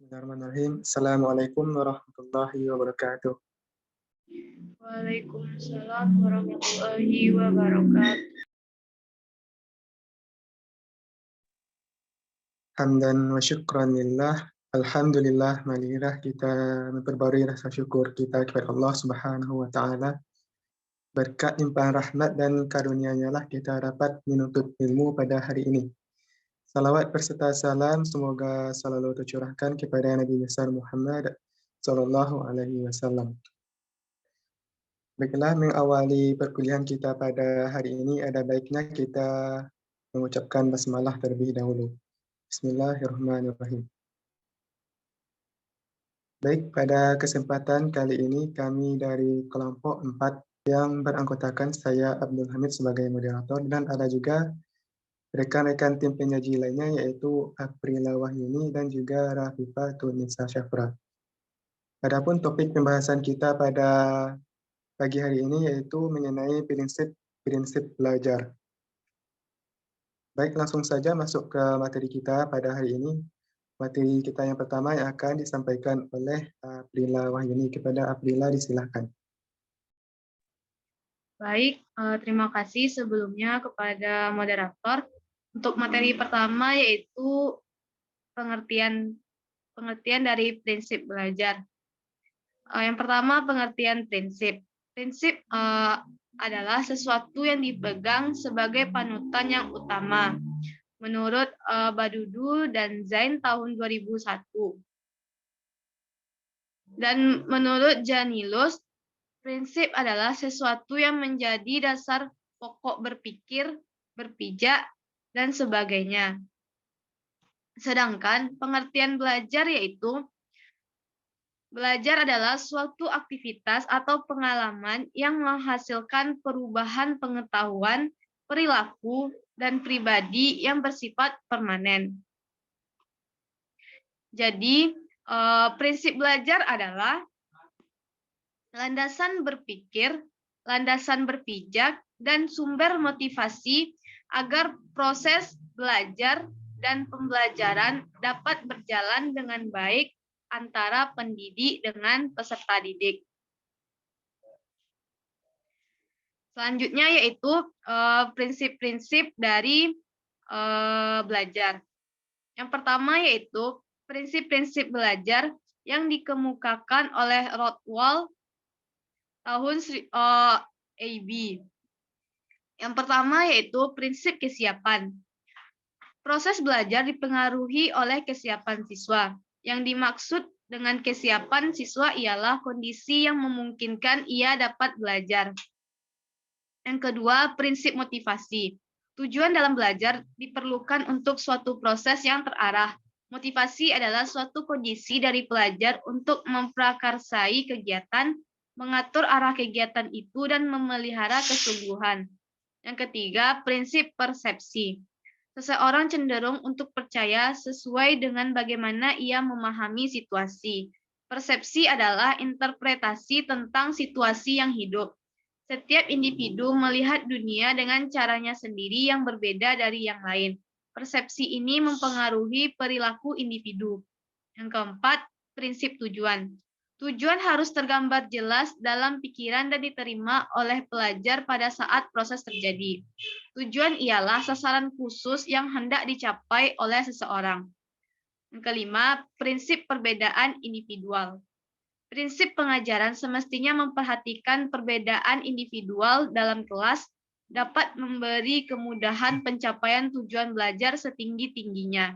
Bismillahirrahmanirrahim. Assalamualaikum warahmatullahi wabarakatuh. Waalaikumsalam warahmatullahi wabarakatuh. Hamdan wa syukran lillah. Alhamdulillah, marilah kita memperbarui rasa syukur kita kepada Allah Subhanahu wa taala. Berkat limpahan rahmat dan karunia-Nya lah kita dapat menuntut ilmu pada hari ini. Salawat berserta salam semoga selalu tercurahkan kepada Nabi besar Muhammad sallallahu alaihi wasallam. Baiklah, mengawali perkuliahan kita pada hari ini ada baiknya kita mengucapkan basmalah terlebih dahulu. Bismillahirrahmanirrahim. Baik, pada kesempatan kali ini kami dari kelompok 4 yang beranggotakan saya Abdul Hamid sebagai moderator dan ada juga rekan-rekan tim penyaji lainnya yaitu Aprila Wahyuni dan juga Rafifa Tunisa Syafra. Adapun topik pembahasan kita pada pagi hari ini yaitu mengenai prinsip belajar. Baik, langsung saja masuk ke materi kita pada hari ini. Materi kita yang pertama yang akan disampaikan oleh Aprila Wahyuni. Kepada Aprila, disilahkan. Baik, terima kasih sebelumnya kepada moderator. Untuk materi pertama yaitu pengertian dari prinsip belajar. Yang pertama, pengertian prinsip. Prinsip adalah sesuatu yang dipegang sebagai panutan yang utama. Menurut Badudu dan Zain tahun 2001. Dan menurut Janilus, prinsip adalah sesuatu yang menjadi dasar pokok berpikir, berpijak, dan sebagainya. Sedangkan pengertian belajar yaitu belajar adalah suatu aktivitas atau pengalaman yang menghasilkan perubahan pengetahuan, perilaku, dan pribadi yang bersifat permanen. Jadi, prinsip belajar adalah landasan berpikir, landasan berpijak, dan sumber motivasi agar proses belajar dan pembelajaran dapat berjalan dengan baik antara pendidik dengan peserta didik. Selanjutnya yaitu prinsip-prinsip dari belajar. Yang pertama yaitu prinsip-prinsip belajar yang dikemukakan oleh Rothwell tahun AB. Yang pertama yaitu prinsip kesiapan. Proses belajar dipengaruhi oleh kesiapan siswa. Yang dimaksud dengan kesiapan siswa ialah kondisi yang memungkinkan ia dapat belajar. Yang kedua, prinsip motivasi. Tujuan dalam belajar diperlukan untuk suatu proses yang terarah. Motivasi adalah suatu kondisi dari pelajar untuk memprakarsai kegiatan, mengatur arah kegiatan itu, dan memelihara kesungguhan. Yang ketiga, prinsip persepsi. Seseorang cenderung untuk percaya sesuai dengan bagaimana ia memahami situasi. Persepsi adalah interpretasi tentang situasi yang hidup. Setiap individu melihat dunia dengan caranya sendiri yang berbeda dari yang lain. Persepsi ini mempengaruhi perilaku individu. Yang keempat, prinsip tujuan. Tujuan harus tergambar jelas dalam pikiran dan diterima oleh pelajar pada saat proses terjadi. Tujuan ialah sasaran khusus yang hendak dicapai oleh seseorang. Yang kelima, prinsip perbedaan individual. Prinsip pengajaran semestinya memperhatikan perbedaan individual dalam kelas dapat memberi kemudahan pencapaian tujuan belajar setinggi-tingginya.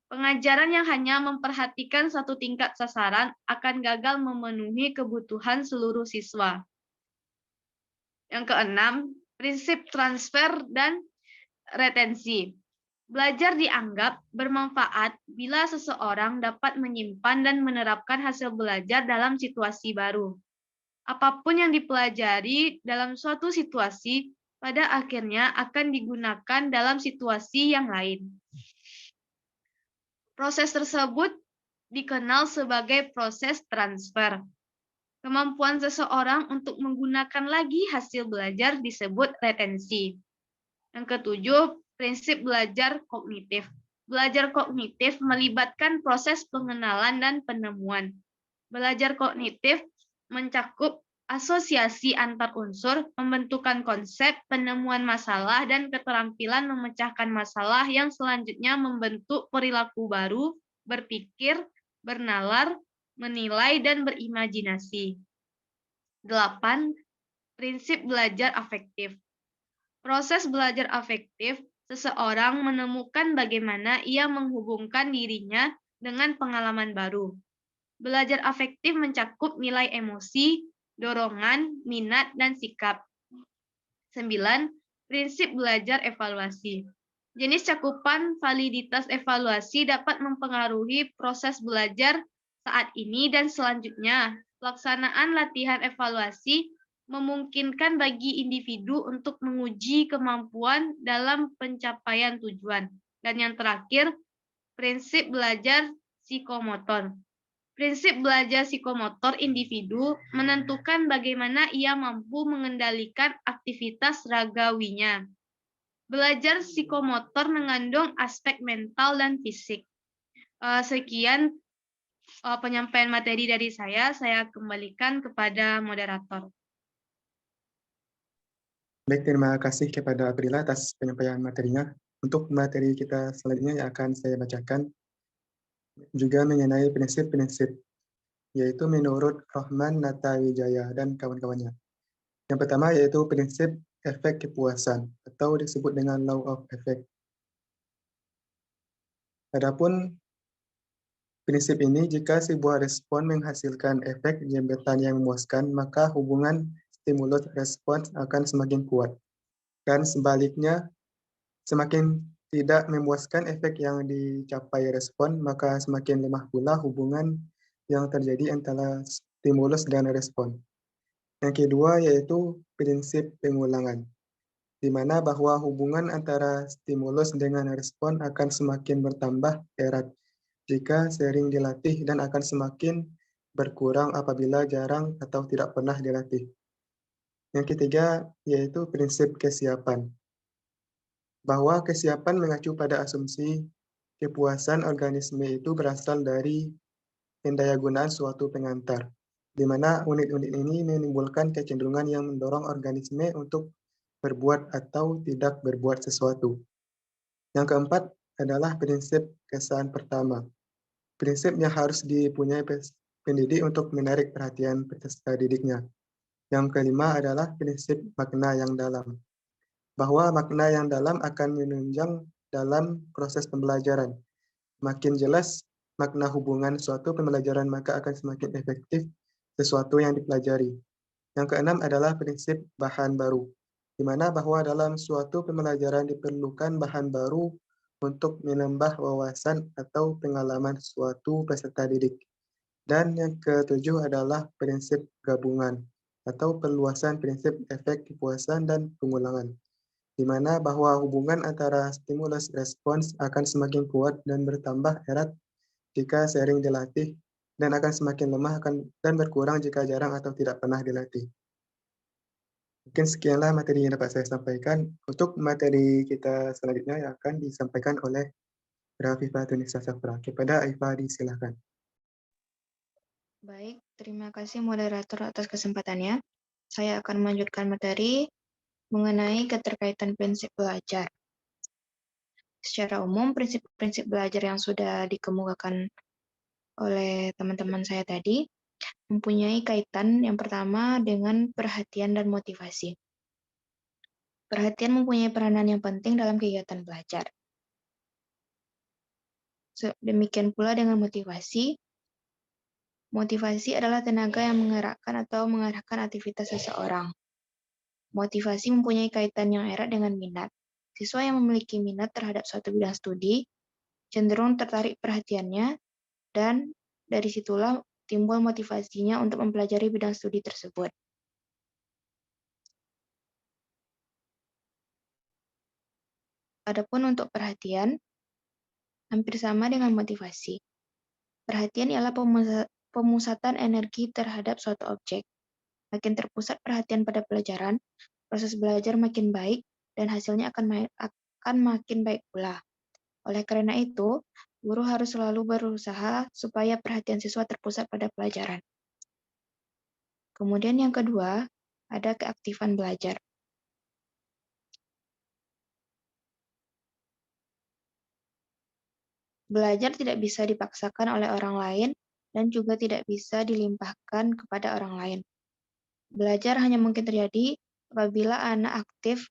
Pengajaran yang hanya memperhatikan satu tingkat sasaran akan gagal memenuhi kebutuhan seluruh siswa. Yang keenam, prinsip transfer dan retensi. Belajar dianggap bermanfaat bila seseorang dapat menyimpan dan menerapkan hasil belajar dalam situasi baru. Apapun yang dipelajari dalam suatu situasi, pada akhirnya akan digunakan dalam situasi yang lain. Proses tersebut dikenal sebagai proses transfer. Kemampuan seseorang untuk menggunakan lagi hasil belajar disebut retensi. Yang ketujuh, prinsip belajar kognitif. Belajar kognitif melibatkan proses pengenalan dan penemuan. Belajar kognitif mencakup asosiasi antar unsur, pembentukan konsep, penemuan masalah, dan keterampilan memecahkan masalah yang selanjutnya membentuk perilaku baru, berpikir, bernalar, menilai, dan berimajinasi. 8. Prinsip belajar afektif. Proses belajar afektif, seseorang menemukan bagaimana ia menghubungkan dirinya dengan pengalaman baru. Belajar afektif mencakup nilai emosi, dorongan, minat, dan sikap. 9. Prinsip belajar evaluasi. Jenis cakupan validitas evaluasi dapat mempengaruhi proses belajar saat ini dan selanjutnya. Pelaksanaan latihan evaluasi memungkinkan bagi individu untuk menguji kemampuan dalam pencapaian tujuan. Dan yang terakhir, prinsip belajar psikomotor. Prinsip belajar psikomotor individu menentukan bagaimana ia mampu mengendalikan aktivitas ragawinya. Belajar psikomotor mengandung aspek mental dan fisik. Sekian penyampaian materi dari saya kembalikan kepada moderator. Baik, terima kasih kepada Aprila atas penyampaian materinya. Untuk materi kita selanjutnya yang akan saya bacakan juga mengenai prinsip-prinsip, yaitu menurut Rohman Natawijaya dan kawan-kawannya. Yang pertama yaitu prinsip efek kepuasan atau disebut dengan law of effect. Adapun prinsip ini, jika sebuah respon menghasilkan efek jembatan yang memuaskan, maka hubungan stimulus-respons akan semakin kuat. Dan sebaliknya, semakin tidak memuaskan efek yang dicapai respon, maka semakin lemah pula hubungan yang terjadi antara stimulus dan respon. Yang kedua yaitu prinsip pengulangan, di mana bahwa hubungan antara stimulus dengan respon akan semakin bertambah erat jika sering dilatih dan akan semakin berkurang apabila jarang atau tidak pernah dilatih. Yang ketiga yaitu prinsip kesiapan, bahwa kesiapan mengacu pada asumsi kepuasan organisme itu berasal dari pendayagunaan suatu pengantar, di mana unit-unit ini menimbulkan kecenderungan yang mendorong organisme untuk berbuat atau tidak berbuat sesuatu. Yang keempat adalah prinsip kesan pertama, prinsip yang harus dipunyai pendidik untuk menarik perhatian peserta didiknya. Yang kelima adalah prinsip makna yang dalam, bahwa makna yang dalam akan menunjang dalam proses pembelajaran. Makin jelas makna hubungan suatu pembelajaran, maka akan semakin efektif sesuatu yang dipelajari. Yang keenam adalah prinsip bahan baru, di mana bahwa dalam suatu pembelajaran diperlukan bahan baru untuk menambah wawasan atau pengalaman suatu peserta didik. Dan yang ketujuh adalah prinsip gabungan atau perluasan prinsip efek kepuasan dan pengulangan, di mana bahwa hubungan antara stimulus respons akan semakin kuat dan bertambah erat jika sering dilatih dan akan semakin lemah dan berkurang jika jarang atau tidak pernah dilatih. Mungkin sekianlah materi yang dapat saya sampaikan. Untuk materi kita selanjutnya yang akan disampaikan oleh Rafifah Tunisa Safra. Kepada Aifa disilakan. Baik, terima kasih moderator atas kesempatannya. Saya akan melanjutkan materi mengenai keterkaitan prinsip belajar. Secara umum, prinsip-prinsip belajar yang sudah dikemukakan oleh teman-teman saya tadi mempunyai kaitan yang pertama dengan perhatian dan motivasi. Perhatian mempunyai peranan yang penting dalam kegiatan belajar. Demikian pula dengan motivasi. Motivasi adalah tenaga yang menggerakkan atau mengarahkan aktivitas seseorang. Motivasi mempunyai kaitan yang erat dengan minat. Siswa yang memiliki minat terhadap suatu bidang studi cenderung tertarik perhatiannya, dan dari situlah timbul motivasinya untuk mempelajari bidang studi tersebut. Adapun untuk perhatian, hampir sama dengan motivasi. Perhatian ialah pemusatan energi terhadap suatu objek. Makin terpusat perhatian pada pelajaran, proses belajar makin baik dan hasilnya akan makin baik pula. Oleh karena itu, guru harus selalu berusaha supaya perhatian siswa terpusat pada pelajaran. Kemudian yang kedua, ada keaktifan belajar. Belajar tidak bisa dipaksakan oleh orang lain dan juga tidak bisa dilimpahkan kepada orang lain. Belajar hanya mungkin terjadi apabila anak aktif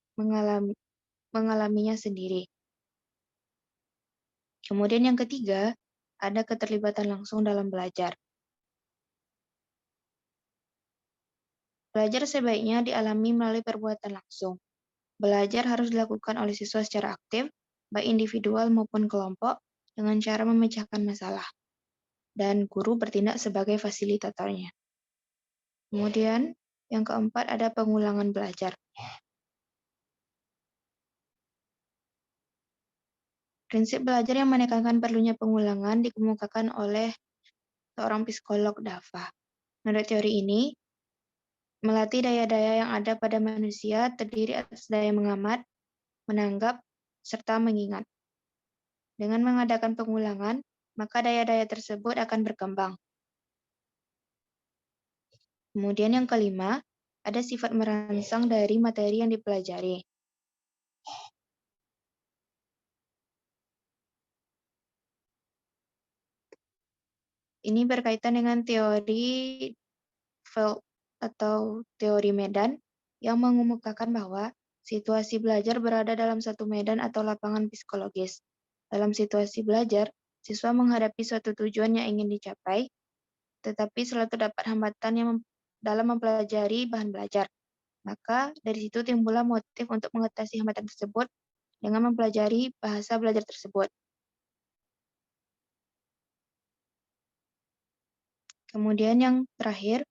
mengalaminya sendiri. Kemudian yang ketiga, ada keterlibatan langsung dalam belajar. Belajar sebaiknya dialami melalui perbuatan langsung. Belajar harus dilakukan oleh siswa secara aktif, baik individual maupun kelompok, dengan cara memecahkan masalah. Dan guru bertindak sebagai fasilitatornya. Kemudian, yang keempat ada pengulangan belajar. Prinsip belajar yang menekankan perlunya pengulangan dikemukakan oleh seorang psikolog Dava. Menurut teori ini, melatih daya-daya yang ada pada manusia terdiri atas daya mengamat, menanggap, serta mengingat. Dengan mengadakan pengulangan, maka daya-daya tersebut akan berkembang. Kemudian yang kelima, ada sifat merangsang dari materi yang dipelajari. Ini berkaitan dengan teori Feld atau teori medan yang mengemukakan bahwa situasi belajar berada dalam satu medan atau lapangan psikologis. Dalam situasi belajar, siswa menghadapi suatu tujuan yang ingin dicapai, tetapi selalu terdapat hambatan yang dalam mempelajari bahan belajar. Maka dari situ timbullah motif untuk mengatasi hambatan tersebut dengan mempelajari bahasa belajar tersebut. Kemudian yang terakhir,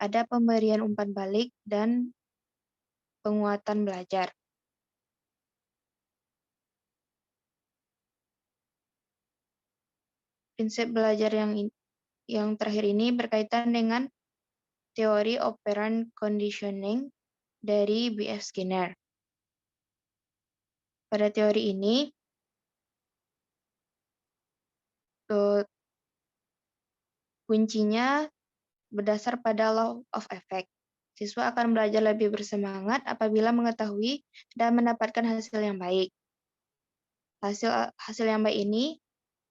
ada pemberian umpan balik dan penguatan belajar. Prinsip belajar yang terakhir ini berkaitan dengan teori operant conditioning dari B.F. Skinner. Pada teori ini, kuncinya berdasar pada law of effect. Siswa akan belajar lebih bersemangat apabila mengetahui dan mendapatkan hasil yang baik. Hasil yang baik ini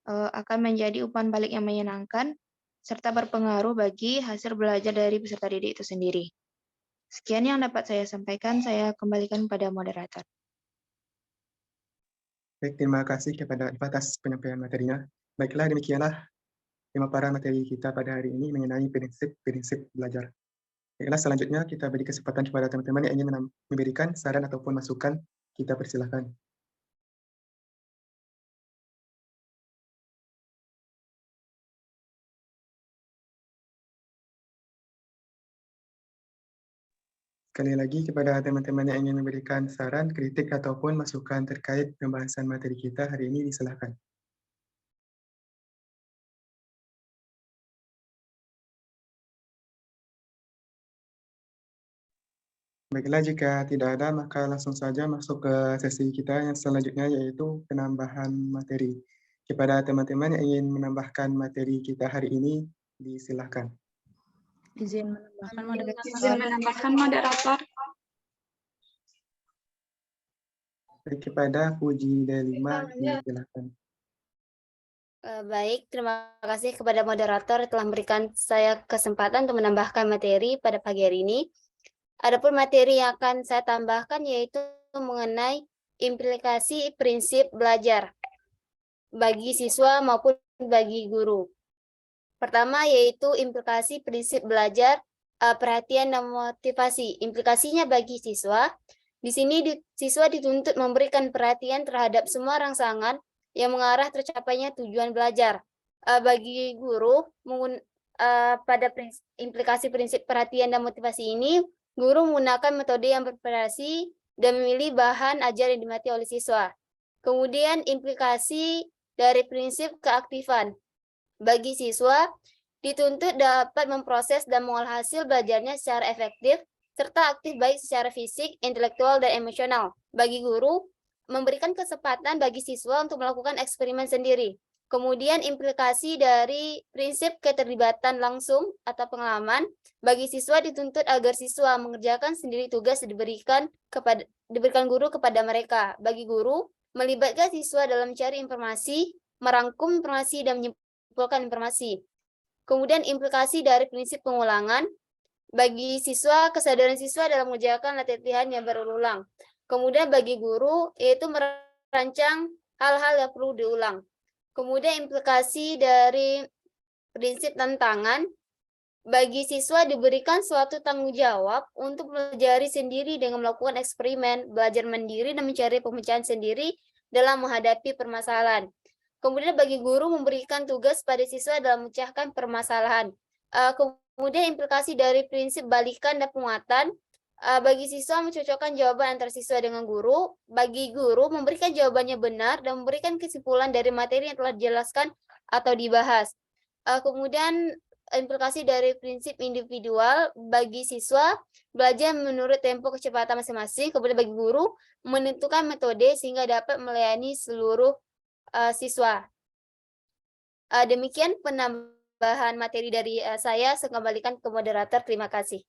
akan menjadi umpan balik yang menyenangkan serta berpengaruh bagi hasil belajar dari peserta didik itu sendiri. Sekian yang dapat saya sampaikan, saya kembalikan pada moderator. Baik, terima kasih kepada Iva atas penyampaian materinya. Baiklah, demikianlah 5 para materi kita pada hari ini mengenai prinsip-prinsip belajar. Baiklah, selanjutnya kita beri kesempatan kepada teman-teman yang ingin memberikan saran ataupun masukan, kita persilahkan. Sekali lagi kepada teman-teman yang ingin memberikan saran, kritik, ataupun masukan terkait pembahasan materi kita hari ini, disilahkan. Baiklah, jika tidak ada, maka langsung saja masuk ke sesi kita yang selanjutnya, yaitu penambahan materi. Kepada teman-teman yang ingin menambahkan materi kita hari ini, disilahkan. Izin menambahkan moderator. Kepada Puji Delima, disilahkan. Baik, terima kasih kepada moderator telah memberikan saya kesempatan untuk menambahkan materi pada pagi hari ini. Adapun materi yang akan saya tambahkan yaitu mengenai implikasi prinsip belajar bagi siswa maupun bagi guru. Pertama yaitu implikasi prinsip belajar, perhatian dan motivasi. Implikasinya bagi siswa, di sini siswa dituntut memberikan perhatian terhadap semua rangsangan yang mengarah tercapainya tujuan belajar. Bagi guru, pada implikasi prinsip perhatian dan motivasi ini, guru menggunakan metode yang bervariasi dan memilih bahan ajar yang diminati oleh siswa. Kemudian implikasi dari prinsip keaktifan. Bagi siswa, dituntut dapat memproses dan mengolah hasil belajarnya secara efektif, serta aktif baik secara fisik, intelektual, dan emosional. Bagi guru, memberikan kesempatan bagi siswa untuk melakukan eksperimen sendiri. Kemudian implikasi dari prinsip keterlibatan langsung atau pengalaman, bagi siswa dituntut agar siswa mengerjakan sendiri tugas diberikan guru kepada mereka. Bagi guru, melibatkan siswa dalam mencari informasi, merangkum informasi, dan menyimpulkan informasi. Kemudian implikasi dari prinsip pengulangan, bagi siswa, kesadaran siswa dalam mengerjakan latihan yang berulang. Kemudian bagi guru, yaitu merancang hal-hal yang perlu diulang. Kemudian implikasi dari prinsip tantangan, bagi siswa diberikan suatu tanggung jawab untuk belajar sendiri dengan melakukan eksperimen, belajar mandiri, dan mencari pemecahan sendiri dalam menghadapi permasalahan. Kemudian bagi guru memberikan tugas pada siswa dalam memecahkan permasalahan. Kemudian implikasi dari prinsip balikan dan penguatan, bagi siswa mencocokkan jawaban antara siswa dengan guru, bagi guru memberikan jawabannya benar dan memberikan kesimpulan dari materi yang telah dijelaskan atau dibahas. Kemudian implikasi dari prinsip individual, bagi siswa belajar menurut tempo kecepatan masing-masing, kemudian bagi guru menentukan metode sehingga dapat melayani seluruh siswa. Demikian penambahan materi dari saya kembalikan ke moderator. Terima kasih.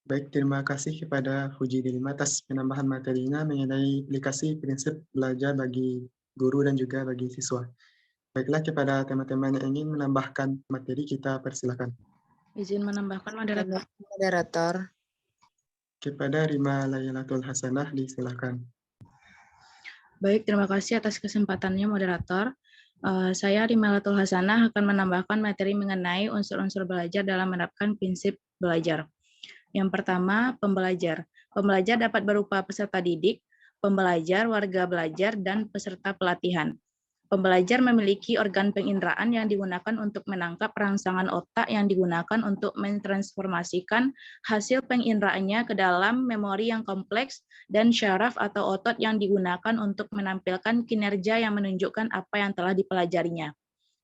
Baik, terima kasih kepada Fuji Delima atas penambahan materinya mengenai aplikasi prinsip belajar bagi guru dan juga bagi siswa. Baiklah, kepada teman-teman yang ingin menambahkan materi, kita persilakan. Izin menambahkan moderator. Kepada Rima Laylatul Hasanah, disilakan. Baik, terima kasih atas kesempatannya moderator. Saya Rima Laylatul Hasanah akan menambahkan materi mengenai unsur-unsur belajar dalam menerapkan prinsip belajar. Yang pertama, pembelajar. Pembelajar dapat berupa peserta didik, pembelajar, warga belajar, dan peserta pelatihan. Pembelajar memiliki organ penginderaan yang digunakan untuk menangkap rangsangan otak yang digunakan untuk mentransformasikan hasil penginderaannya ke dalam memori yang kompleks dan syaraf atau otot yang digunakan untuk menampilkan kinerja yang menunjukkan apa yang telah dipelajarinya.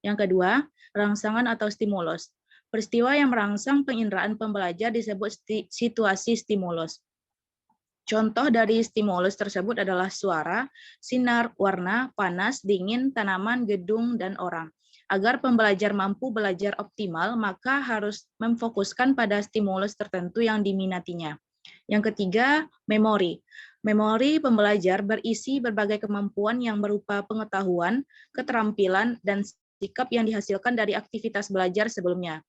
Yang kedua, rangsangan atau stimulus. Peristiwa yang merangsang penginderaan pembelajar disebut situasi stimulus. Contoh dari stimulus tersebut adalah suara, sinar, warna, panas, dingin, tanaman, gedung, dan orang. Agar pembelajar mampu belajar optimal, maka harus memfokuskan pada stimulus tertentu yang diminatinya. Yang ketiga, memori. Memori pembelajar berisi berbagai kemampuan yang berupa pengetahuan, keterampilan, dan sikap yang dihasilkan dari aktivitas belajar sebelumnya.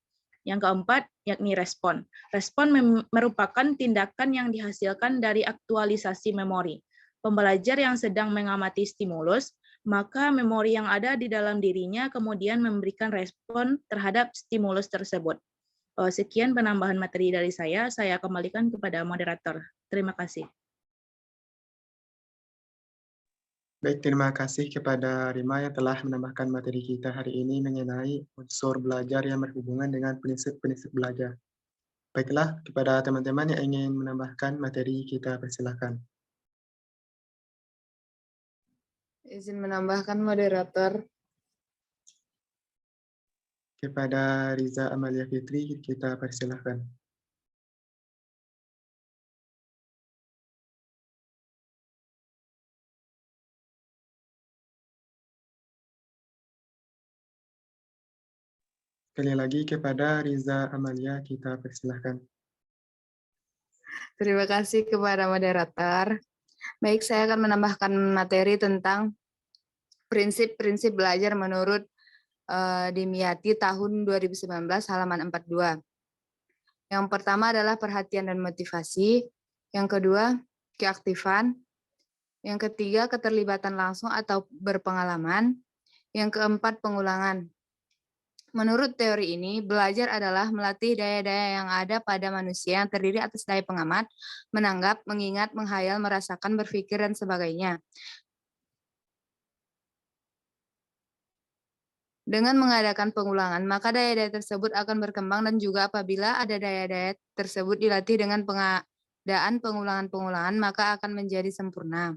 Yang keempat, yakni respon. Respon merupakan tindakan yang dihasilkan dari aktualisasi memori. Pembelajar yang sedang mengamati stimulus, maka memori yang ada di dalam dirinya kemudian memberikan respon terhadap stimulus tersebut. Sekian penambahan materi dari saya kembalikan kepada moderator. Terima kasih. Baik, terima kasih kepada Rima yang telah menambahkan materi kita hari ini mengenai unsur belajar yang berhubungan dengan prinsip-prinsip belajar. Baiklah, kepada teman-teman yang ingin menambahkan materi, kita persilakan. Izin menambahkan moderator. Kepada Riza Amalia Fitri, kita persilakan. Sekali lagi kepada Riza Amalia, kita persilahkan. Terima kasih kepada moderator. Baik, saya akan menambahkan materi tentang prinsip-prinsip belajar menurut Dimyati tahun 2019 halaman 42. Yang pertama adalah perhatian dan motivasi. Yang kedua, keaktifan. Yang ketiga, keterlibatan langsung atau berpengalaman. Yang keempat, pengulangan. Menurut teori ini, belajar adalah melatih daya-daya yang ada pada manusia yang terdiri atas daya pengamat, menanggap, mengingat, menghayal, merasakan, berpikir, dan sebagainya. Dengan mengadakan pengulangan, maka daya-daya tersebut akan berkembang dan juga apabila ada daya-daya tersebut dilatih dengan pengadaan pengulangan-pengulangan, maka akan menjadi sempurna.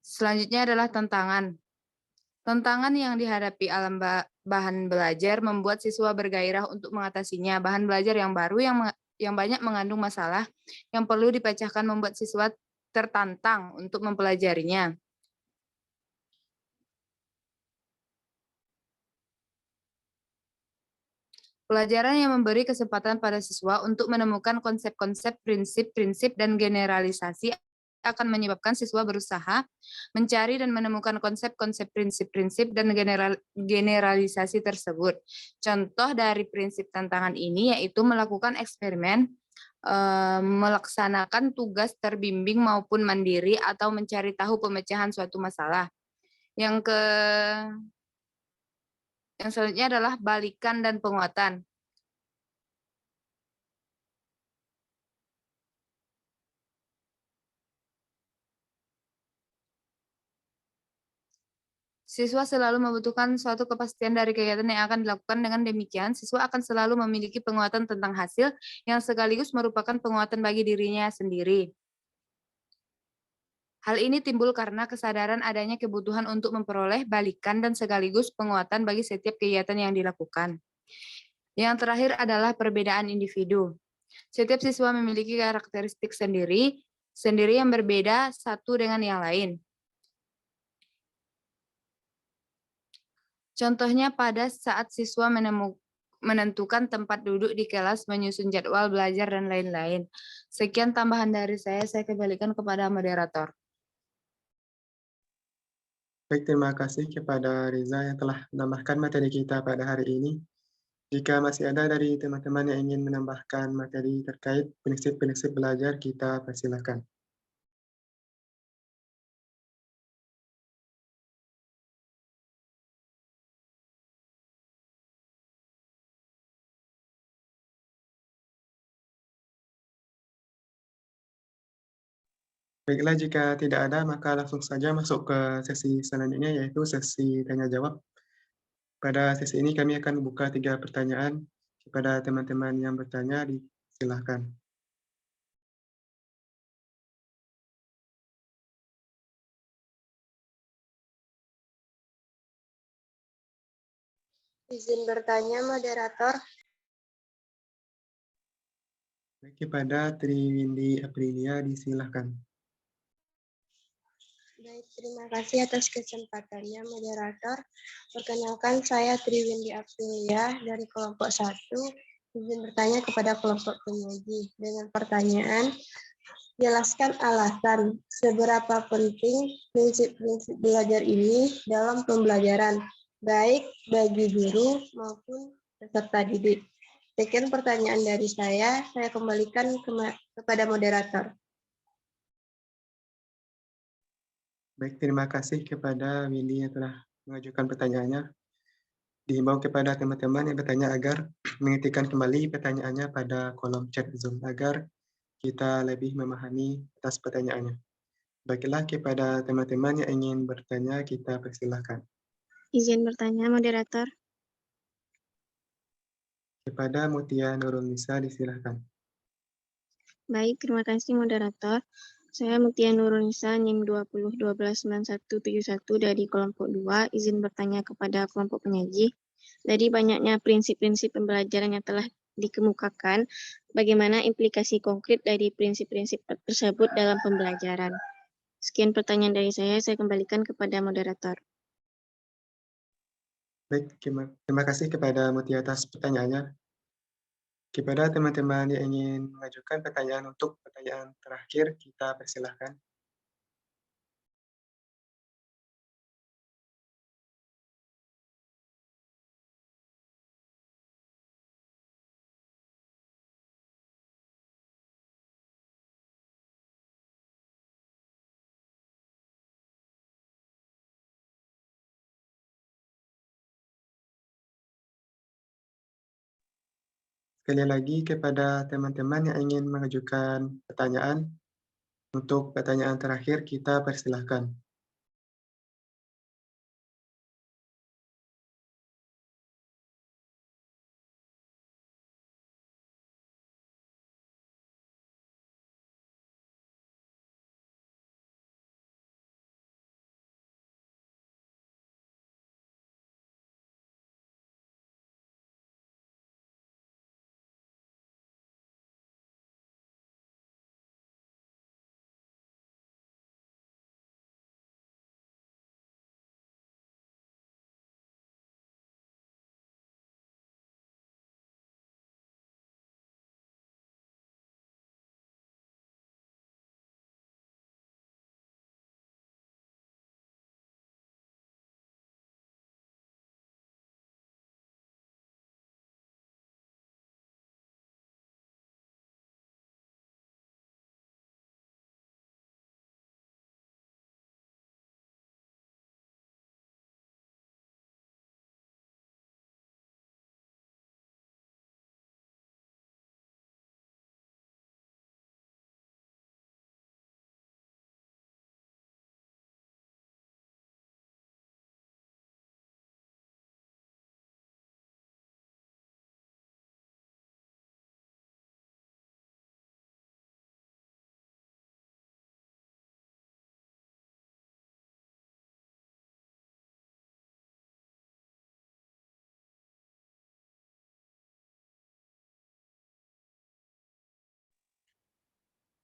Selanjutnya adalah tantangan. Tantangan yang dihadapi alam bahan belajar membuat siswa bergairah untuk mengatasinya. Bahan belajar yang baru yang banyak mengandung masalah yang perlu dipecahkan membuat siswa tertantang untuk mempelajarinya. Pelajaran yang memberi kesempatan pada siswa untuk menemukan konsep-konsep, prinsip-prinsip, dan generalisasi akan menyebabkan siswa berusaha mencari dan menemukan konsep-konsep, prinsip-prinsip, dan generalisasi tersebut. Contoh dari prinsip tantangan ini yaitu melakukan eksperimen, melaksanakan tugas terbimbing maupun mandiri, atau mencari tahu pemecahan suatu masalah. Yang selanjutnya adalah balikan dan penguatan. Siswa selalu membutuhkan suatu kepastian dari kegiatan yang akan dilakukan. Dengan demikian, siswa akan selalu memiliki penguatan tentang hasil yang sekaligus merupakan penguatan bagi dirinya sendiri. Hal ini timbul karena kesadaran adanya kebutuhan untuk memperoleh balikan dan sekaligus penguatan bagi setiap kegiatan yang dilakukan. Yang terakhir adalah perbedaan individu. Setiap siswa memiliki karakteristik sendiri yang berbeda satu dengan yang lain. Contohnya pada saat siswa menentukan tempat duduk di kelas, menyusun jadwal belajar, dan lain-lain. Sekian tambahan dari saya kembalikan kepada moderator. Baik, terima kasih kepada Riza yang telah menambahkan materi kita pada hari ini. Jika masih ada dari teman-teman yang ingin menambahkan materi terkait prinsip-prinsip belajar, kita persilakan. Baiklah, jika tidak ada, maka langsung saja masuk ke sesi selanjutnya, yaitu sesi tanya-jawab. Pada sesi ini kami akan membuka 3 pertanyaan kepada teman-teman yang bertanya, silakan. Izin bertanya, moderator. Baik, kepada Triwindi Aprilia, disilahkan. Baik, terima kasih atas kesempatannya, moderator. Perkenalkan, saya Triwindi Aprilia dari kelompok 1. Izin bertanya kepada kelompok penyaji dengan pertanyaan, jelaskan alasan seberapa penting prinsip-prinsip belajar ini dalam pembelajaran, baik bagi guru maupun peserta didik. Sekian pertanyaan dari saya kembalikan kepada moderator. Baik, terima kasih kepada Windy yang telah mengajukan pertanyaannya. Dihimbau kepada teman-teman yang bertanya agar mengetikkan kembali pertanyaannya pada kolom chat Zoom agar kita lebih memahami atas pertanyaannya. Baiklah, kepada teman-teman yang ingin bertanya, kita persilahkan. Izin bertanya, moderator. Kepada Mutia Nurul Nisa, disilahkan. Baik, terima kasih moderator. Saya Mutia Nurul Nisa, NIM 20129171 dari kelompok 2, izin bertanya kepada kelompok penyaji. Dari banyaknya prinsip-prinsip pembelajaran yang telah dikemukakan, bagaimana implikasi konkret dari prinsip-prinsip tersebut dalam pembelajaran? Sekian pertanyaan dari saya kembalikan kepada moderator. Baik, terima kasih kepada Mutia atas pertanyaannya. Kepada teman-teman yang ingin mengajukan pertanyaan untuk pertanyaan terakhir, kita persilahkan. Sekali lagi kepada teman-teman yang ingin mengajukan pertanyaan, untuk pertanyaan terakhir kita persilahkan.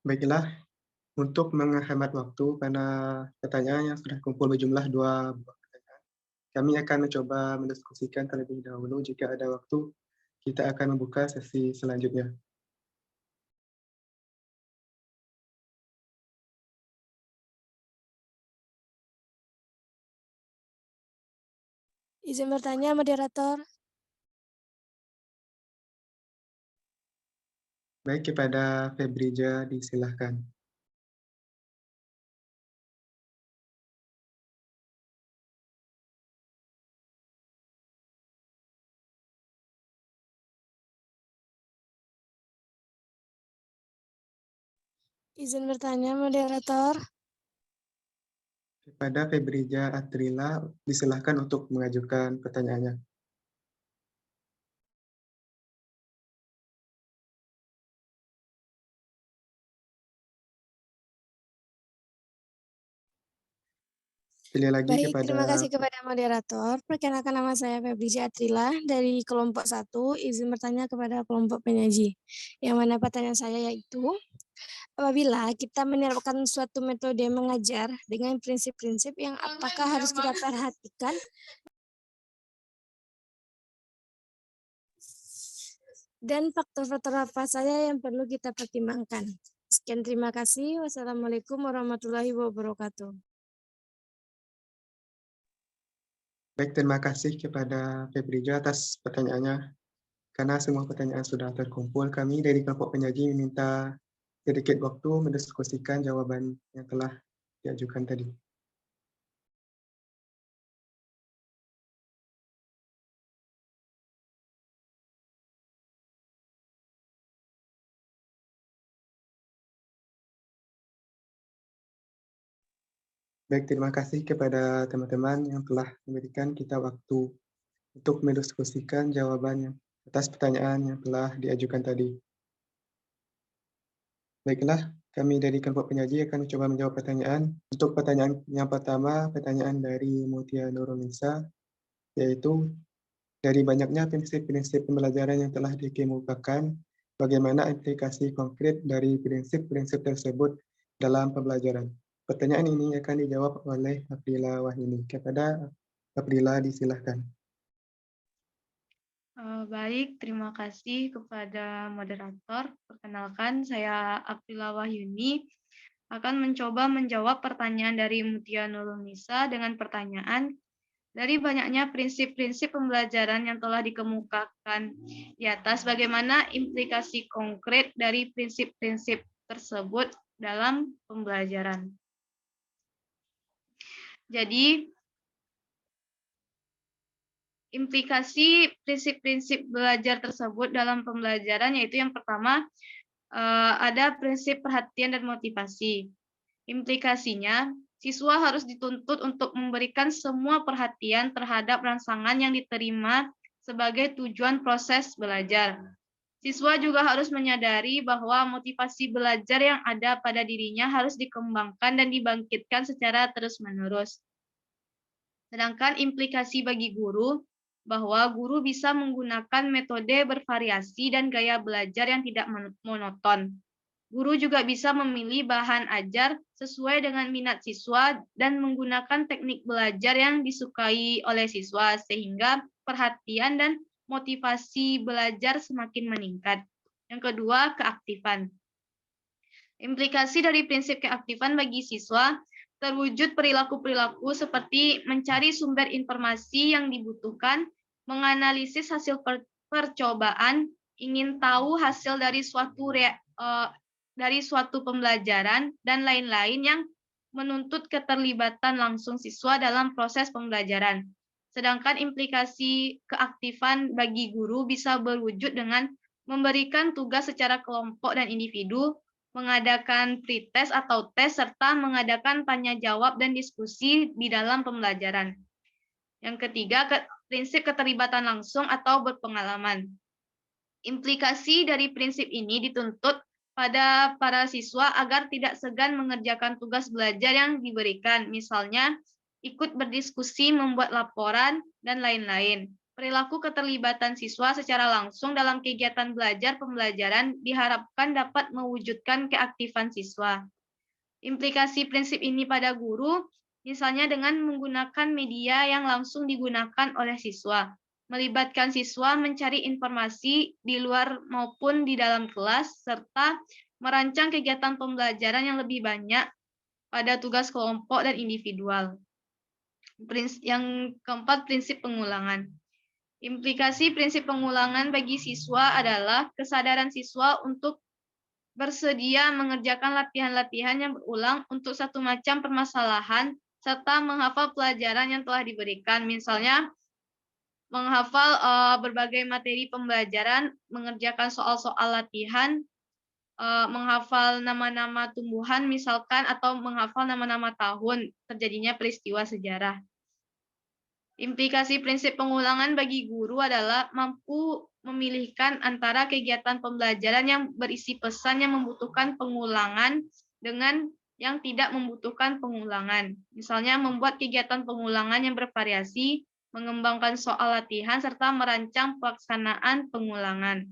Baiklah, untuk menghemat waktu karena pertanyaan yang sudah kumpul berjumlah 2 buah pertanyaan, kami akan mencoba mendiskusikan terlebih dahulu. Jika ada waktu, kita akan membuka sesi selanjutnya. Izin bertanya, moderator. Baik, kepada Febrija disilahkan. Izin bertanya, moderator. Kepada Febrija Atrila disilahkan untuk mengajukan pertanyaannya. Sekali lagi Baik, kepada terima kasih kepada moderator. Perkenalkan, nama saya Febricia Atrila dari kelompok 1. Izin bertanya kepada kelompok penyaji. Yang mana pertanyaan saya yaitu, apabila kita menerapkan suatu metode mengajar dengan prinsip-prinsip yang apakah harus kita perhatikan dan faktor-faktor apa saja yang perlu kita pertimbangkan. Sekian, terima kasih. Wassalamualaikum warahmatullahi wabarakatuh. Baik, terima kasih kepada Febrija atas pertanyaannya. Karena semua pertanyaan sudah terkumpul, kami dari kelompok penyaji meminta sedikit waktu mendiskusikan jawaban yang telah diajukan tadi. Baik, terima kasih kepada teman-teman yang telah memberikan kita waktu untuk mendiskusikan jawaban atas pertanyaan yang telah diajukan tadi. Baiklah, kami dari kelompok penyaji akan mencoba menjawab pertanyaan. Untuk pertanyaan yang pertama, pertanyaan dari Mutia Nurunisa, yaitu dari banyaknya prinsip-prinsip pembelajaran yang telah dikemukakan, bagaimana implikasi konkret dari prinsip-prinsip tersebut dalam pembelajaran? Pertanyaan ini akan dijawab oleh Aprila Wahyuni. Kepada Aprila disilahkan. Baik, terima kasih kepada moderator. Perkenalkan, saya Aprila Wahyuni akan mencoba menjawab pertanyaan dari Mutia Nurunisa dengan pertanyaan, dari banyaknya prinsip-prinsip pembelajaran yang telah dikemukakan di atas, bagaimana implikasi konkret dari prinsip-prinsip tersebut dalam pembelajaran. Jadi, implikasi prinsip-prinsip belajar tersebut dalam pembelajaran yaitu yang pertama, ada prinsip perhatian dan motivasi. Implikasinya, siswa harus dituntut untuk memberikan semua perhatian terhadap rangsangan yang diterima sebagai tujuan proses belajar. Siswa juga harus menyadari bahwa motivasi belajar yang ada pada dirinya harus dikembangkan dan dibangkitkan secara terus-menerus. Sedangkan implikasi bagi guru, bahwa guru bisa menggunakan metode bervariasi dan gaya belajar yang tidak monoton. Guru juga bisa memilih bahan ajar sesuai dengan minat siswa dan menggunakan teknik belajar yang disukai oleh siswa, sehingga perhatian dan motivasi belajar semakin meningkat. Yang kedua, keaktifan. Implikasi dari prinsip keaktifan bagi siswa terwujud perilaku-perilaku seperti mencari sumber informasi yang dibutuhkan, menganalisis hasil percobaan, ingin tahu hasil dari suatu pembelajaran, dan lain-lain yang menuntut keterlibatan langsung siswa dalam proses pembelajaran. Sedangkan implikasi keaktifan bagi guru bisa berwujud dengan memberikan tugas secara kelompok dan individu, mengadakan pretest atau tes, serta mengadakan tanya jawab dan diskusi di dalam pembelajaran. Yang ketiga, prinsip keterlibatan langsung atau berpengalaman. Implikasi dari prinsip ini dituntut pada para siswa agar tidak segan mengerjakan tugas belajar yang diberikan, misalnya ikut berdiskusi, membuat laporan, dan lain-lain. perilaku keterlibatan siswa secara langsung dalam kegiatan belajar pembelajaran diharapkan dapat mewujudkan keaktifan siswa. Implikasi prinsip ini pada guru, misalnya dengan menggunakan media yang langsung digunakan oleh siswa, melibatkan siswa mencari informasi di luar maupun di dalam kelas, serta merancang kegiatan pembelajaran yang lebih banyak pada tugas kelompok dan individual. Yang keempat, prinsip pengulangan. Implikasi prinsip pengulangan bagi siswa adalah kesadaran siswa untuk bersedia mengerjakan latihan-latihan yang berulang untuk satu macam permasalahan, serta menghafal pelajaran yang telah diberikan. Misalnya, menghafal berbagai materi pembelajaran, mengerjakan soal-soal latihan, menghafal nama-nama tumbuhan misalkan, atau menghafal nama-nama tahun terjadinya peristiwa sejarah. Implikasi prinsip pengulangan bagi guru adalah mampu memilihkan antara kegiatan pembelajaran yang berisi pesan yang membutuhkan pengulangan dengan yang tidak membutuhkan pengulangan. Misalnya membuat kegiatan pengulangan yang bervariasi, mengembangkan soal latihan, serta merancang pelaksanaan pengulangan.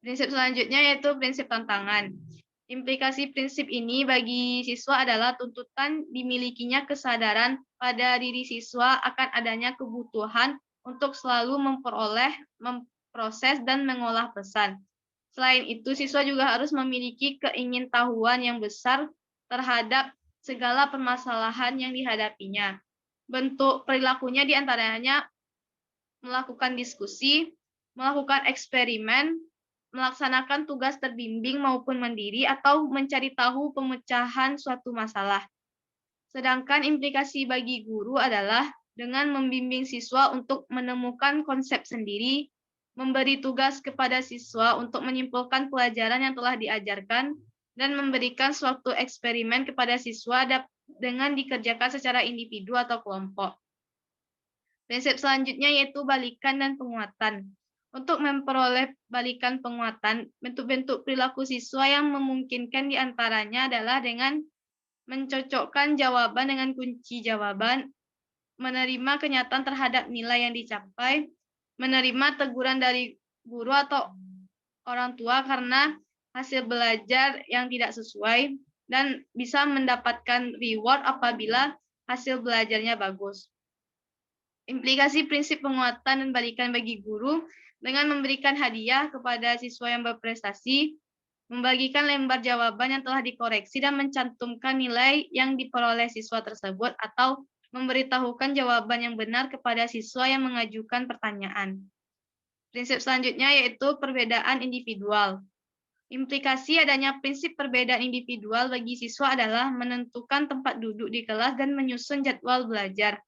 Prinsip selanjutnya yaitu prinsip tantangan. Implikasi prinsip ini bagi siswa adalah tuntutan dimilikinya kesadaran pada diri siswa akan adanya kebutuhan untuk selalu memperoleh, memproses, dan mengolah pesan. Selain itu, siswa juga harus memiliki keingintahuan yang besar terhadap segala permasalahan yang dihadapinya. Bentuk perilakunya diantaranya melakukan diskusi, melakukan eksperimen, melaksanakan tugas terbimbing maupun mandiri, atau mencari tahu pemecahan suatu masalah. Sedangkan implikasi bagi guru adalah dengan membimbing siswa untuk menemukan konsep sendiri, memberi tugas kepada siswa untuk menyimpulkan pelajaran yang telah diajarkan, dan memberikan suatu eksperimen kepada siswa dengan dikerjakan secara individu atau kelompok. Prinsip selanjutnya yaitu balikan dan penguatan. Untuk memperoleh balikan penguatan, bentuk-bentuk perilaku siswa yang memungkinkan diantaranya adalah dengan mencocokkan jawaban dengan kunci jawaban, menerima kenyataan terhadap nilai yang dicapai, menerima teguran dari guru atau orang tua karena hasil belajar yang tidak sesuai, dan bisa mendapatkan reward apabila hasil belajarnya bagus. Implikasi prinsip penguatan dan balikan bagi guru dengan memberikan hadiah kepada siswa yang berprestasi, membagikan lembar jawaban yang telah dikoreksi dan mencantumkan nilai yang diperoleh siswa tersebut, atau memberitahukan jawaban yang benar kepada siswa yang mengajukan pertanyaan. Prinsip selanjutnya yaitu perbedaan individual. Implikasi adanya prinsip perbedaan individual bagi siswa adalah menentukan tempat duduk di kelas dan menyusun jadwal belajar.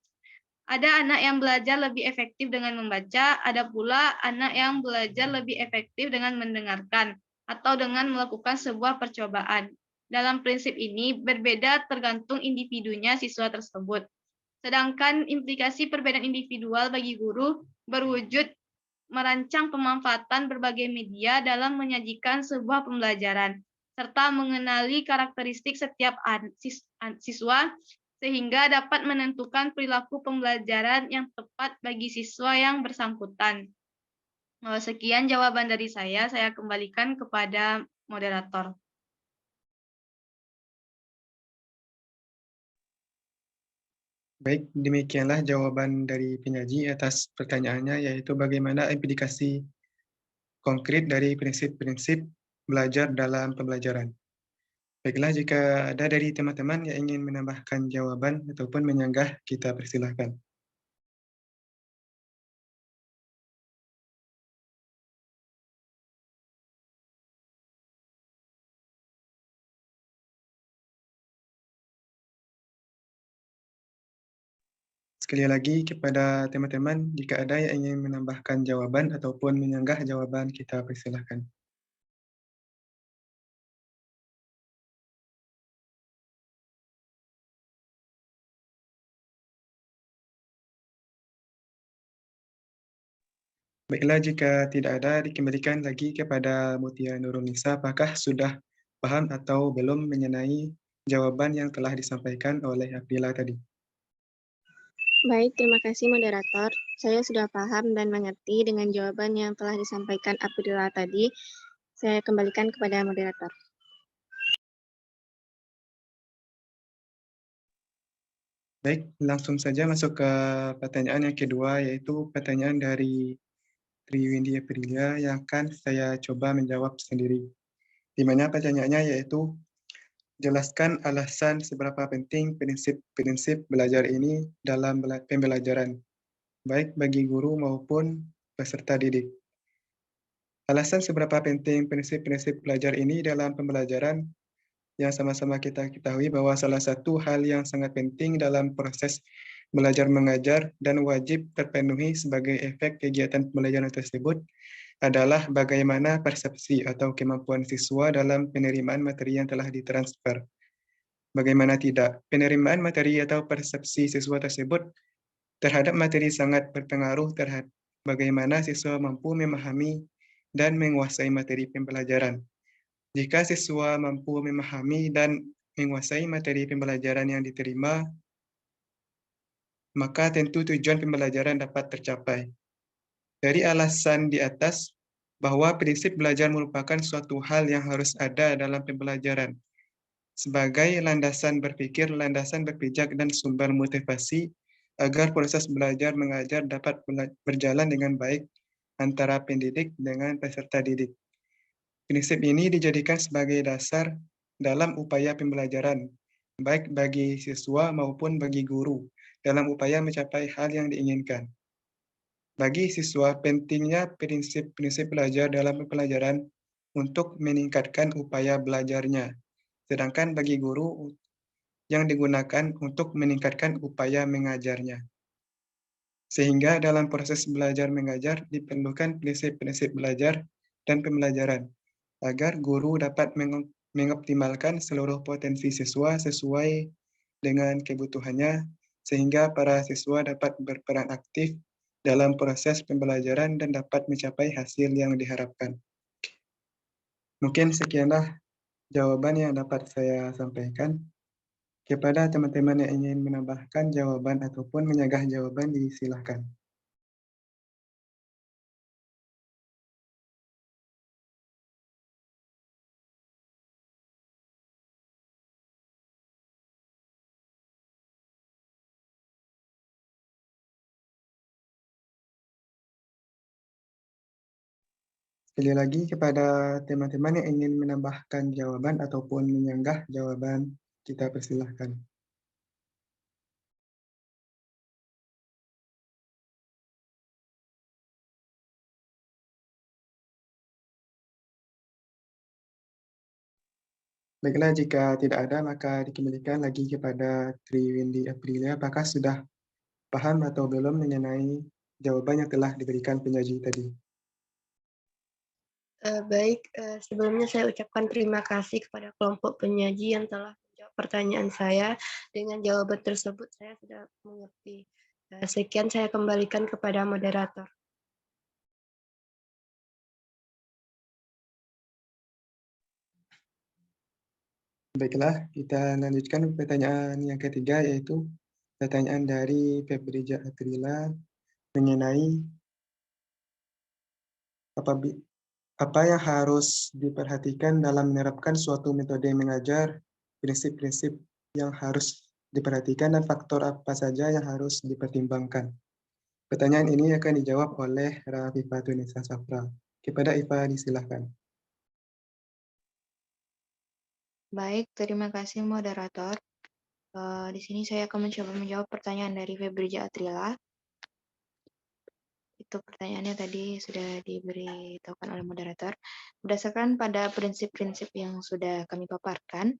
Ada anak yang belajar lebih efektif dengan membaca, ada pula anak yang belajar lebih efektif dengan mendengarkan atau dengan melakukan sebuah percobaan. Dalam prinsip ini berbeda tergantung individunya siswa tersebut. Sedangkan implikasi perbedaan individual bagi guru berwujud merancang pemanfaatan berbagai media dalam menyajikan sebuah pembelajaran, serta mengenali karakteristik setiap siswa sehingga dapat menentukan perilaku pembelajaran yang tepat bagi siswa yang bersangkutan. Sekian jawaban dari saya kembalikan kepada moderator. Baik, demikianlah jawaban dari penyaji atas pertanyaannya, yaitu bagaimana implikasi konkret dari prinsip-prinsip belajar dalam pembelajaran. Baiklah, jika ada dari teman-teman yang ingin menambahkan jawaban ataupun menyanggah, kita persilahkan. Sekali lagi kepada teman-teman, jika ada yang ingin menambahkan jawaban ataupun menyanggah jawaban, kita persilahkan. Baiklah, jika tidak ada, dikembalikan lagi kepada Mutia Nurul Nisa. Apakah sudah paham atau belum mengenai jawaban yang telah disampaikan oleh Abdillah tadi? Baik, terima kasih moderator. Saya sudah paham dan mengerti dengan jawaban yang telah disampaikan Abdullah tadi. Saya kembalikan kepada moderator. Baik, langsung saja masuk ke pertanyaan yang kedua, yaitu pertanyaan dari Triwindi Aprilia yang akan saya coba menjawab sendiri. Di mana pertanyaannya yaitu, jelaskan alasan seberapa penting prinsip-prinsip belajar ini dalam pembelajaran, baik bagi guru maupun peserta didik. Alasan seberapa penting prinsip-prinsip belajar ini dalam pembelajaran yang sama-sama kita ketahui bahwa salah satu hal yang sangat penting dalam proses belajar mengajar dan wajib terpenuhi sebagai efek kegiatan pembelajaran tersebut adalah bagaimana persepsi atau kemampuan siswa dalam penerimaan materi yang telah ditransfer. Bagaimana tidak, penerimaan materi atau persepsi siswa tersebut terhadap materi sangat berpengaruh terhadap bagaimana siswa mampu memahami dan menguasai materi pembelajaran. Jika siswa mampu memahami dan menguasai materi pembelajaran yang diterima, maka tentu tujuan pembelajaran dapat tercapai. Dari alasan di atas, bahwa prinsip belajar merupakan suatu hal yang harus ada dalam pembelajaran. Sebagai landasan berpikir, landasan berpijak, dan sumber motivasi agar proses belajar mengajar dapat berjalan dengan baik antara pendidik dengan peserta didik. Prinsip ini dijadikan sebagai dasar dalam upaya pembelajaran, baik bagi siswa maupun bagi guru, dalam upaya mencapai hal yang diinginkan. Bagi siswa, pentingnya prinsip-prinsip belajar dalam pembelajaran untuk meningkatkan upaya belajarnya, sedangkan bagi guru yang digunakan untuk meningkatkan upaya mengajarnya. Sehingga dalam proses belajar mengajar diperlukan prinsip-prinsip belajar dan pembelajaran, agar guru dapat mengoptimalkan seluruh potensi siswa sesuai dengan kebutuhannya, sehingga para siswa dapat berperan aktif dalam proses pembelajaran dan dapat mencapai hasil yang diharapkan. Mungkin sekianlah jawaban yang dapat saya sampaikan. Kepada teman-teman yang ingin menambahkan jawaban ataupun menyagah jawaban, disilahkan. Sekali lagi kepada teman-teman yang ingin menambahkan jawaban ataupun menyanggah jawaban, kita persilahkan. Baiklah, jika tidak ada, maka dikembalikan lagi kepada Triwindi Aprilia. Apakah sudah paham atau belum mengenai jawaban yang telah diberikan penyaji tadi? Baik, sebelumnya saya ucapkan terima kasih kepada kelompok penyaji yang telah menjawab pertanyaan saya. Dengan jawaban tersebut saya sudah mengerti. Sekian, saya kembalikan kepada moderator. Baiklah, kita lanjutkan pertanyaan yang ketiga, yaitu pertanyaan dari Febrija Atrila mengenai apa yang harus diperhatikan dalam menerapkan suatu metode mengajar, prinsip-prinsip yang harus diperhatikan, dan faktor apa saja yang harus dipertimbangkan. Pertanyaan ini akan dijawab oleh Rafifah Tunisa Safra. Kepada Iva, disilahkan. Baik, terima kasih moderator. Di sini saya akan mencoba menjawab pertanyaan dari Febrija Atrila. Itu pertanyaannya tadi sudah diberitahukan oleh moderator. Berdasarkan pada prinsip-prinsip yang sudah kami paparkan,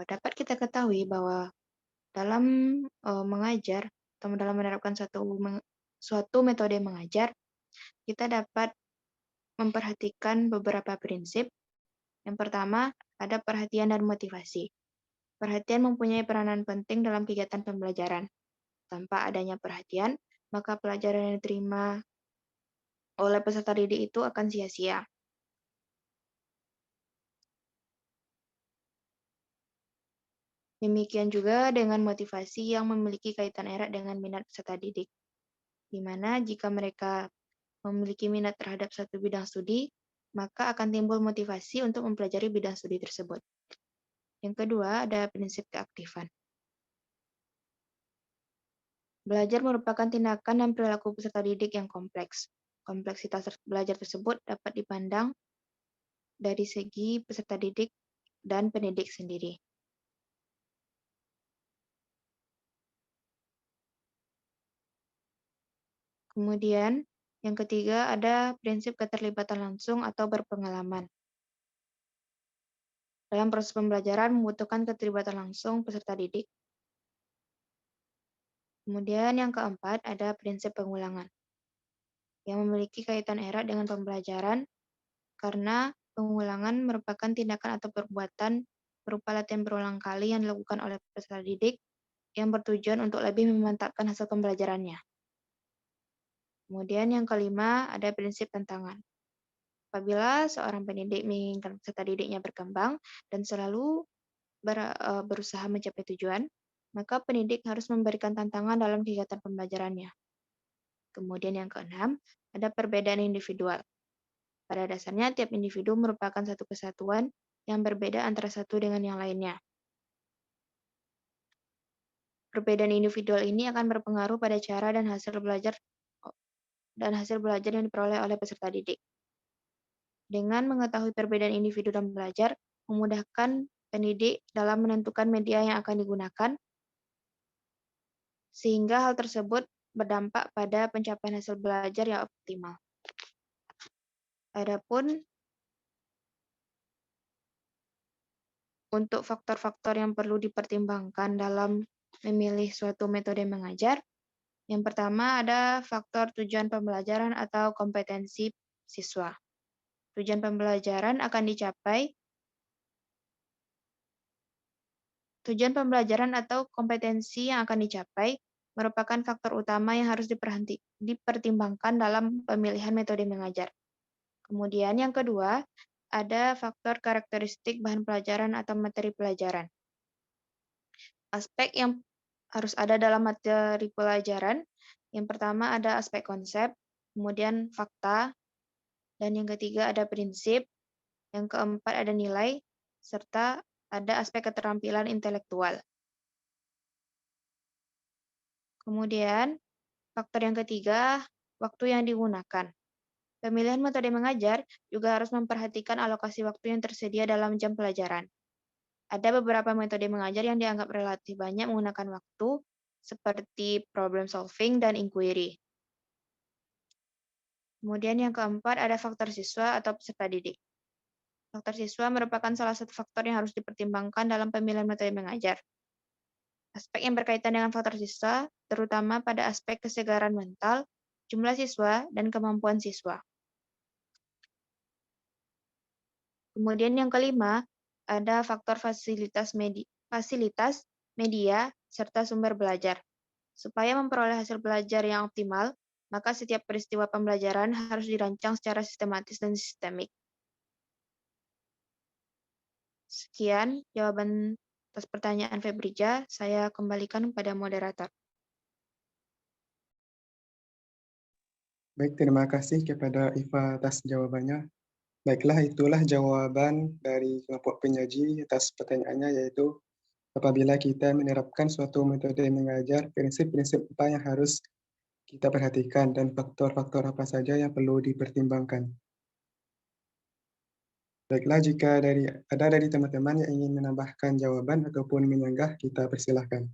dapat kita ketahui bahwa dalam mengajar atau dalam menerapkan suatu metode mengajar, kita dapat memperhatikan beberapa prinsip. Yang pertama, ada perhatian dan motivasi. Perhatian mempunyai peranan penting dalam kegiatan pembelajaran. Tanpa adanya perhatian, maka pelajaran yang diterima oleh peserta didik itu akan sia-sia. Demikian juga dengan motivasi yang memiliki kaitan erat dengan minat peserta didik, di mana jika mereka memiliki minat terhadap satu bidang studi, maka akan timbul motivasi untuk mempelajari bidang studi tersebut. Yang kedua, ada prinsip keaktifan. Belajar merupakan tindakan dan perilaku peserta didik yang kompleks. Kompleksitas belajar tersebut dapat dipandang dari segi peserta didik dan pendidik sendiri. Kemudian, yang ketiga ada prinsip keterlibatan langsung atau berpengalaman. Dalam proses pembelajaran membutuhkan keterlibatan langsung peserta didik. Kemudian yang keempat ada prinsip pengulangan, yang memiliki kaitan erat dengan pembelajaran karena pengulangan merupakan tindakan atau perbuatan berupa latihan berulang kali yang dilakukan oleh peserta didik yang bertujuan untuk lebih memantapkan hasil pembelajarannya. Kemudian yang kelima ada prinsip tantangan. Apabila seorang pendidik menginginkan peserta didiknya berkembang dan selalu berusaha mencapai tujuan, maka pendidik harus memberikan tantangan dalam kegiatan pembelajarannya. Kemudian yang keenam, ada perbedaan individual. Pada dasarnya, tiap individu merupakan satu kesatuan yang berbeda antara satu dengan yang lainnya. Perbedaan individual ini akan berpengaruh pada cara dan hasil belajar yang diperoleh oleh peserta didik. Dengan mengetahui perbedaan individu dan belajar, memudahkan pendidik dalam menentukan media yang akan digunakan, sehingga hal tersebut berdampak pada pencapaian hasil belajar yang optimal. Adapun untuk faktor-faktor yang perlu dipertimbangkan dalam memilih suatu metode mengajar, yang pertama ada faktor tujuan pembelajaran atau kompetensi siswa. Tujuan pembelajaran atau kompetensi yang akan dicapai merupakan faktor utama yang harus dipertimbangkan dalam pemilihan metode mengajar. Kemudian yang kedua, ada faktor karakteristik bahan pelajaran atau materi pelajaran. Aspek yang harus ada dalam materi pelajaran, yang pertama ada aspek konsep, kemudian fakta, dan yang ketiga ada prinsip, yang keempat ada nilai, serta ada aspek keterampilan intelektual. Kemudian, faktor yang ketiga, waktu yang digunakan. Pemilihan metode mengajar juga harus memperhatikan alokasi waktu yang tersedia dalam jam pelajaran. Ada beberapa metode mengajar yang dianggap relatif banyak menggunakan waktu, seperti problem solving dan inquiry. Kemudian yang keempat ada faktor siswa atau peserta didik. Faktor siswa merupakan salah satu faktor yang harus dipertimbangkan dalam pemilihan metode mengajar. Aspek yang berkaitan dengan faktor siswa, terutama pada aspek kesegaran mental, jumlah siswa, dan kemampuan siswa. Kemudian yang kelima, ada faktor fasilitas media, serta sumber belajar. Supaya memperoleh hasil belajar yang optimal, maka setiap peristiwa pembelajaran harus dirancang secara sistematis dan sistemik. Sekian jawaban atas pertanyaan Febrija, saya kembalikan kepada moderator. Baik, terima kasih kepada Iva atas jawabannya. Baiklah, itulah jawaban dari kelompok penyaji atas pertanyaannya, yaitu apabila kita menerapkan suatu metode mengajar, prinsip-prinsip apa yang harus kita perhatikan dan faktor-faktor apa saja yang perlu dipertimbangkan. Baiklah, jika ada dari teman-teman yang ingin menambahkan jawaban ataupun menyanggah, kita persilahkan.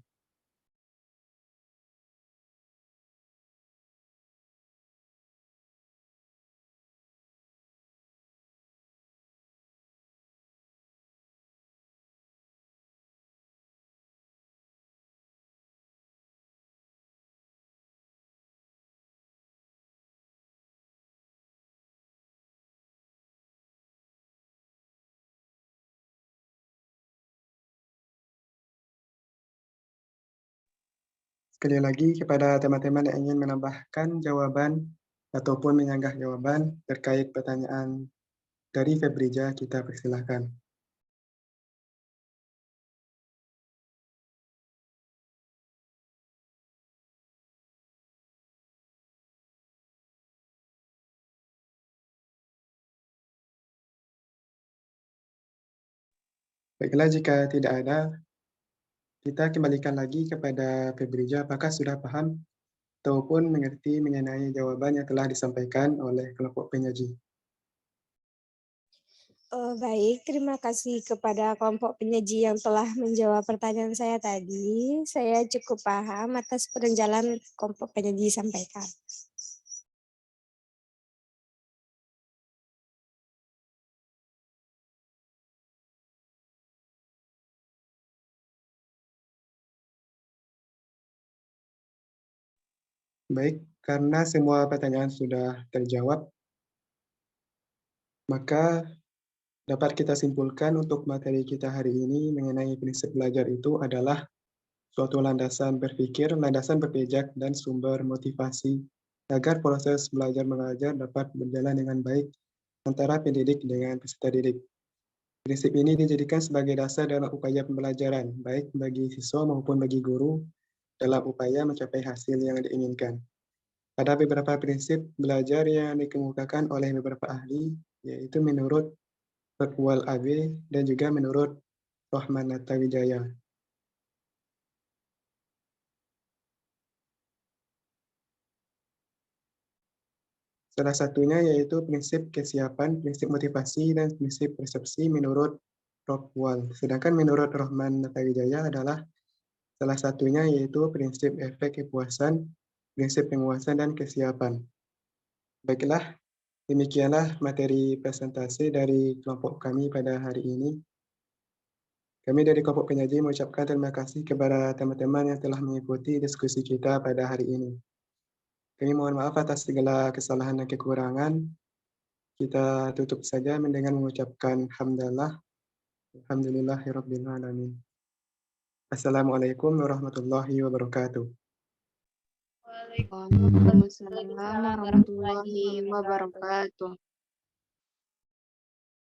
Sekali lagi kepada teman-teman yang ingin menambahkan jawaban ataupun menyanggah jawaban terkait pertanyaan dari Febrija, kita persilahkan. Baiklah, jika tidak ada, kita kembalikan lagi kepada Febrija. Apakah sudah paham ataupun mengerti mengenai jawaban yang telah disampaikan oleh kelompok penyaji? Baik, terima kasih kepada kelompok penyaji yang telah menjawab pertanyaan saya tadi. Saya cukup paham atas penjelasan kelompok penyaji sampaikan. Baik, karena semua pertanyaan sudah terjawab, maka dapat kita simpulkan untuk materi kita hari ini mengenai prinsip belajar itu adalah suatu landasan berpikir, landasan berpijak, dan sumber motivasi agar proses belajar mengajar dapat berjalan dengan baik antara pendidik dengan peserta didik. Prinsip ini dijadikan sebagai dasar dalam upaya pembelajaran, baik bagi siswa maupun bagi guru dalam upaya mencapai hasil yang diinginkan. Ada beberapa prinsip belajar yang dikemukakan oleh beberapa ahli, yaitu menurut Rockwell AB dan juga menurut Rahman Wijaya. Salah satunya yaitu prinsip kesiapan, prinsip motivasi, dan prinsip persepsi menurut Rockwell. Sedangkan menurut Rahman Wijaya adalah salah satunya yaitu prinsip efek kepuasan, prinsip penguasaan, dan kesiapan. Baiklah, demikianlah materi presentasi dari kelompok kami pada hari ini. Kami dari kelompok penyaji mengucapkan terima kasih kepada teman-teman yang telah mengikuti diskusi kita pada hari ini. Kami mohon maaf atas segala kesalahan dan kekurangan. Kita tutup saja dengan mengucapkan hamdalah. Alhamdulillahirabbil alamin. Assalamualaikum warahmatullahi wabarakatuh. Waalaikumsalam warahmatullahi wabarakatuh.